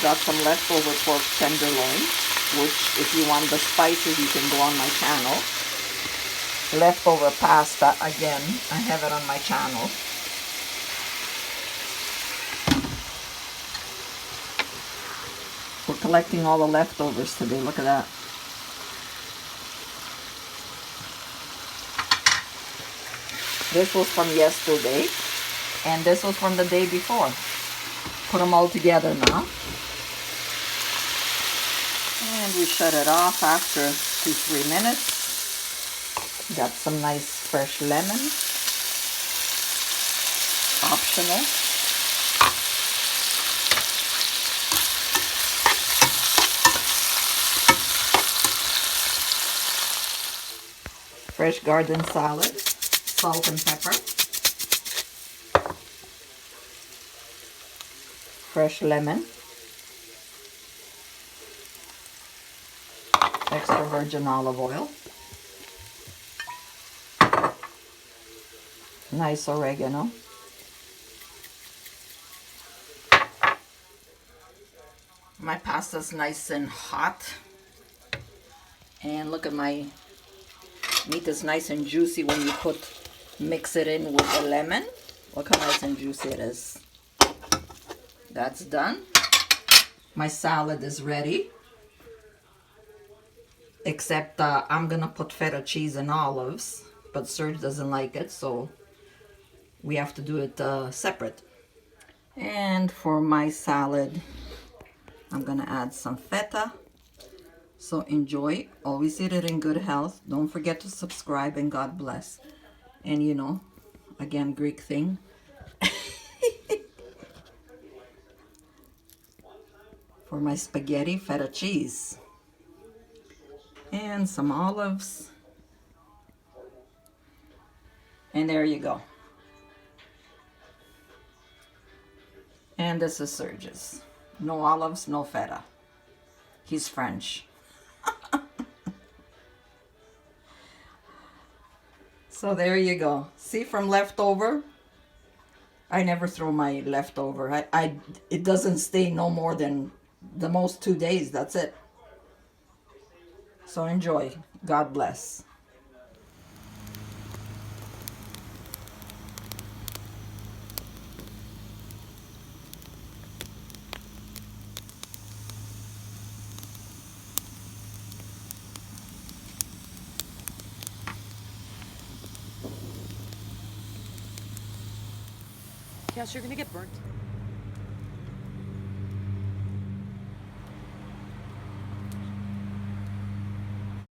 Got some leftover pork tenderloin, which if you want the spices, you can go on my channel. Leftover pasta, again, I have it on my channel. We're collecting all the leftovers today. Look at that. This was from yesterday, and this was from the day before. Put them all together now. And we shut it off after 2-3 minutes. Got some nice fresh lemon. Optional. Fresh garden salad. Salt and pepper. Fresh lemon. Extra virgin olive oil. Nice oregano. My pasta's nice and hot. And look at my meat is nice and juicy when you mix it in with the lemon. Look how nice and juicy it is. That's done. My salad is ready. Except I'm gonna put feta cheese and olives, but Serge doesn't like it, so we have to do it separate. And for my salad, I'm gonna add some feta. So enjoy. Always eat it in good health. Don't forget to subscribe, and God bless. And you know, again, Greek thing. For my spaghetti, feta cheese. And some olives. And there you go. And this is Serge's. No olives, no feta. He's French. So there you go. See, from leftover, I never throw my leftover. It doesn't stay no more than the most 2 days. That's it. So enjoy. God bless. Yes, you're gonna get burnt.